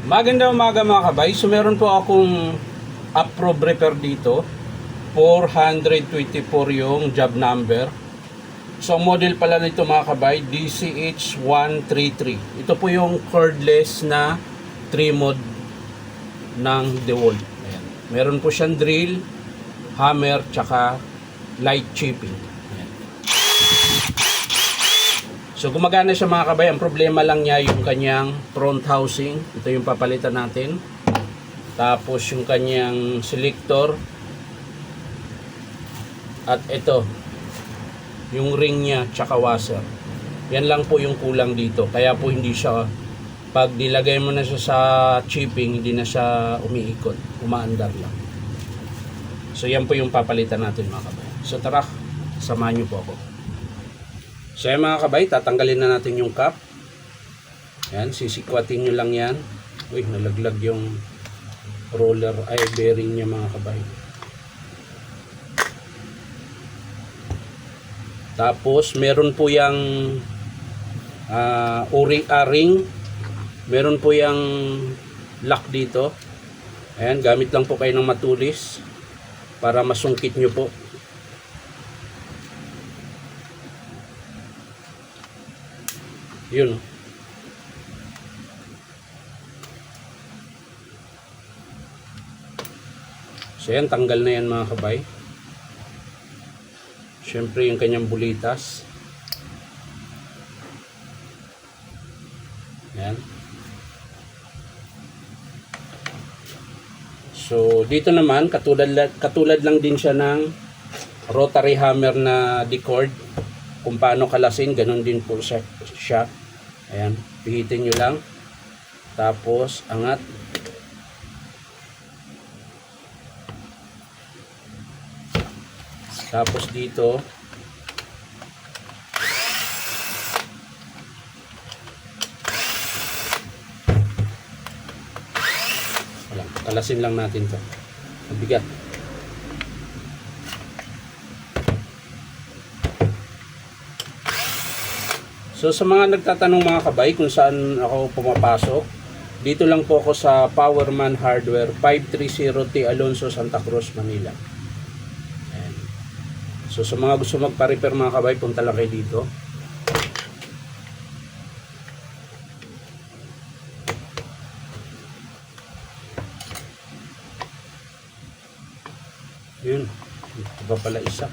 Magandang umaga mga kabay. So meron po akong approved repair dito. 424 yung job number. So ang model pala nito mga kabay, DCH133. Ito po yung cordless na 3 mode ng DeWalt. Ayan. Meron po siyang drill, hammer, tsaka light chipping. Ayan. So gumagana siya mga kabay. Ang problema lang niya yung kanyang front housing. Ito yung papalitan natin. Tapos yung kanyang selector. At ito yung ring niya tsaka washer. Yan lang po yung kulang dito. Kaya po hindi siya, pag nilagay mo na siya sa chipping, hindi na siya umiikot. Umaandar lang. So yan po yung papalitan natin mga kabay. So tara, samahan niyo po ako. So yan mga kabay, tatanggalin na natin yung cap. Yan, sisikwatin nyo lang yan. Uy, nalaglag yung roller ay bearing niya mga kabay. Tapos meron po yung ring. Meron po yung lock dito. Ayan, gamit lang po kayo ng matulis para masungkit nyo po. Yun. So yan, tanggal na yan mga kabay. Siyempre yung kanyang bulitas. Yan. So dito naman katulad lang din siya ng rotary hammer na D-cord. Kung paano kalasin, ganun din po siya. Ayan, pihitin nyo lang. Tapos angat. Tapos dito kalasin lang natin to. Mabigat. So sa mga nagtatanong mga kabay kung saan ako pumapasok, dito lang po ako sa Powerman Hardware, 530T Alonso, Santa Cruz, Manila. Ayan. So sa mga gusto magpa-repair mga kabay, punta lang kayo dito. Yun, iba pala isa.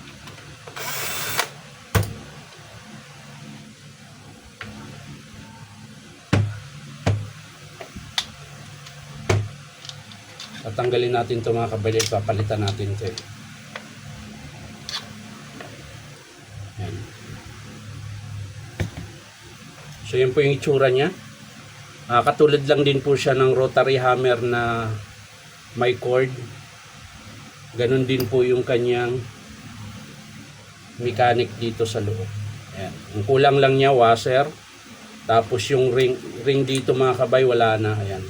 Tatanggalin natin ito mga kabay, papalitan natin ito. Yan. So yan po yung itsura niya. Katulad lang din po siya ng rotary hammer na may cord. Ganon din po yung kanyang mechanic dito sa loob. Ayan. Ang kulang lang niya washer. Tapos yung ring dito mga kabay wala na. Ayan.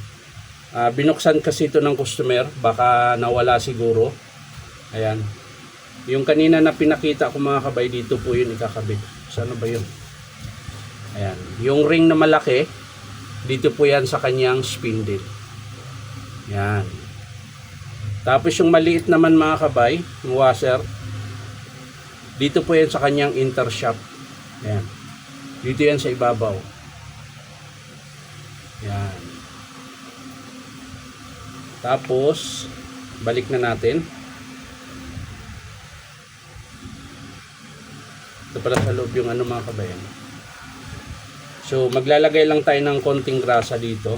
Binuksan kasi ito ng customer, baka nawala siguro. Ayan. Yung kanina na pinakita ko mga kabay, dito po yun ikakabit. Saan ba yun? Ayan. Yung ring na malaki, dito po yan sa kanyang spindle. Ayan. Tapos yung maliit naman mga kabay, yung washer, dito po yan sa kanyang intershaft. Ayan. Dito yan sa ibabaw. Ayan. Tapos, balik na natin. Ito pala sa loob yung ano mga kabayan. So, maglalagay lang tayo ng konting grasa dito.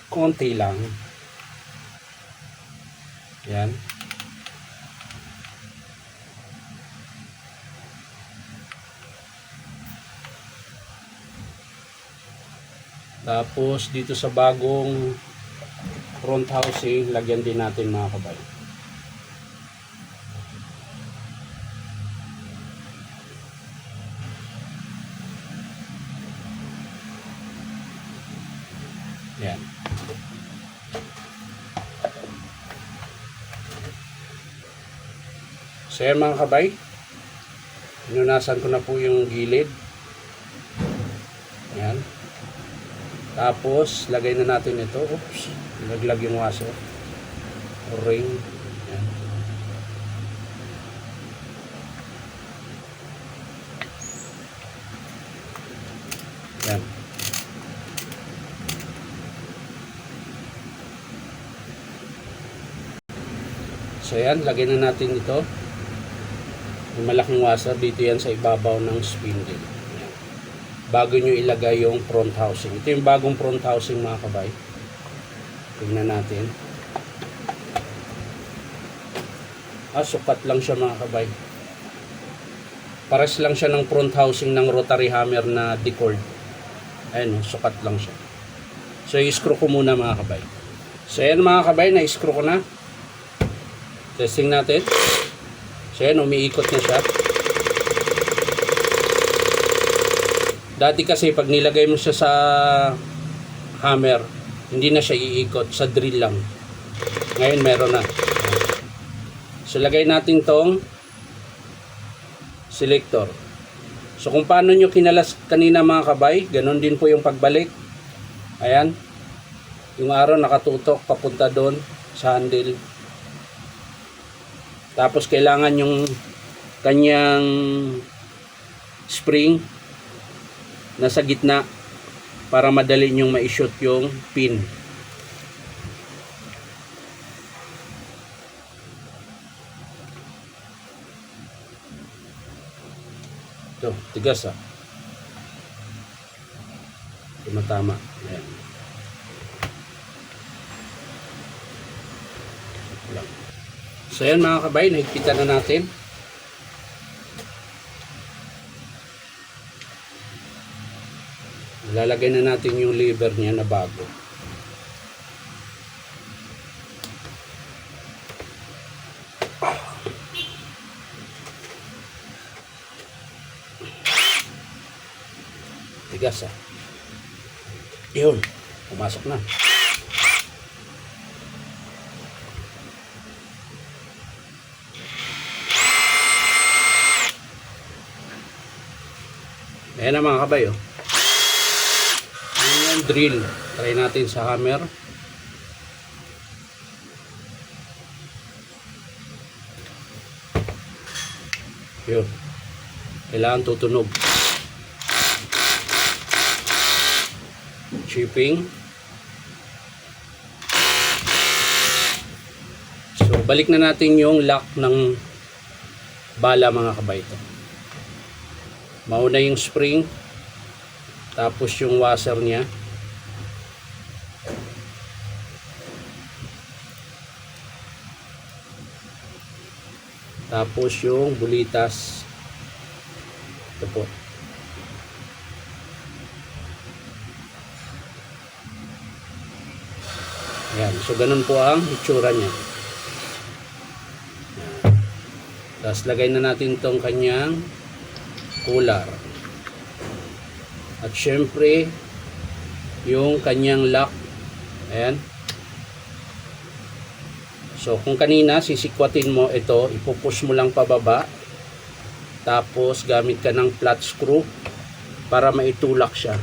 Konti lang. Yan. Tapos dito sa bagong front housing, lagyan din natin mga kabay. Yan. So yan mga kabay, pinunasan ko na po yung gilid. Ayan. Tapos, lagay na natin ito. Oops. Naglag yung washer. Ring. Ayan. Ayan. So, ayan. Lagay na natin ito. Yung malaking washer. Dito yan sa ibabaw ng spindle. Ayan. Bago nyo ilagay yung front housing. Ito yung bagong front housing mga kabay. Tingnan natin. Sukat lang siya mga kabay. Pares lang siya ng front housing ng rotary hammer na decord. Ayan, sukat lang siya. So, i-screw ko muna mga kabay. So, ayan mga kabay, na-screw ko na. Testing natin. So, ayan, umiikot na siya. Dati kasi pag nilagay mo siya sa hammer, hindi na siya iikot, sa drill lang. Ngayon meron na. So lagay natin tong selector. So kung paano nyo kinalas kanina mga kabay, ganun din po yung pagbalik. Ayan. Yung araw nakatutok papunta doon sa handle. Tapos kailangan yung kanyang spring nasa gitna para madali nyong ma-shoot yung pin. Ito, tigas tumatama. Ayan. So yan mga kabay, nahigpitan na natin. Lalagay na natin yung lever niya na bago. Tigas Yun, pumasok na. Ayan na mga kabay yung drill. Try natin sa hammer. Yun. Kailangan tutunog. Chipping. So, balik na natin yung lock ng bala mga kabay. Mauna yung spring. Tapos yung washer niya. Tapos yung bulitas. Ito po. Ayan. So, ganun po ang itsura niya. Tapos, lagay na natin itong kanyang cooler. At syempre, yung kanyang lock. Ayan. So, kung kanina, sisikwatin mo ito, ipupush mo lang pababa. Tapos, gamit ka ng flat screw para maitulak siya.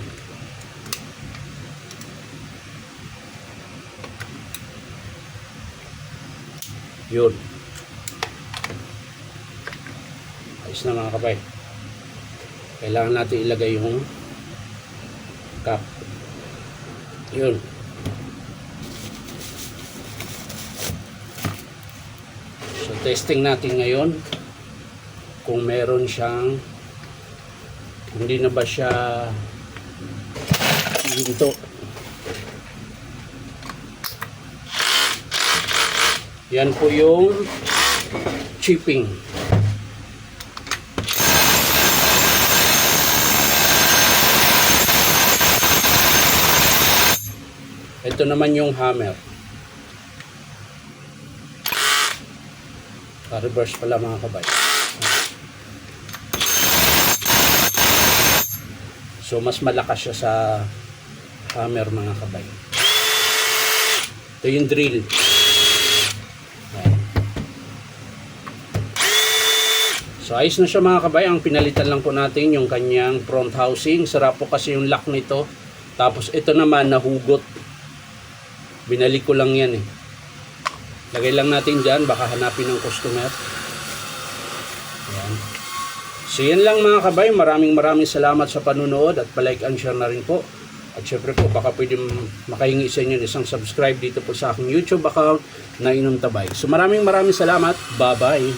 Yun. Ayos na mga kabay. Kailangan natin ilagay yung cap. Yun. So, testing natin ngayon kung meron siyang, hindi na ba siya hinto. Yan po yung chipping. Ito naman yung hammer. Reverse pala mga kabay. So mas malakas siya sa hammer mga kabay. Ito yung drill. So ayos na siya mga kabay. Ang pinalitan lang po natin yung kanyang front housing. Sarap po kasi yung lock nito. Tapos ito naman nahugot. Binalik ko lang yan eh. Lagay lang natin dyan. Baka hanapin ng customer. Ayan. So yan lang mga kabay. Maraming salamat sa panunood. At palike and share na rin po. At syempre po baka pwede makahingi sa inyo isang subscribe dito po sa aking YouTube account na Inom Tabay. So maraming salamat. Bye bye.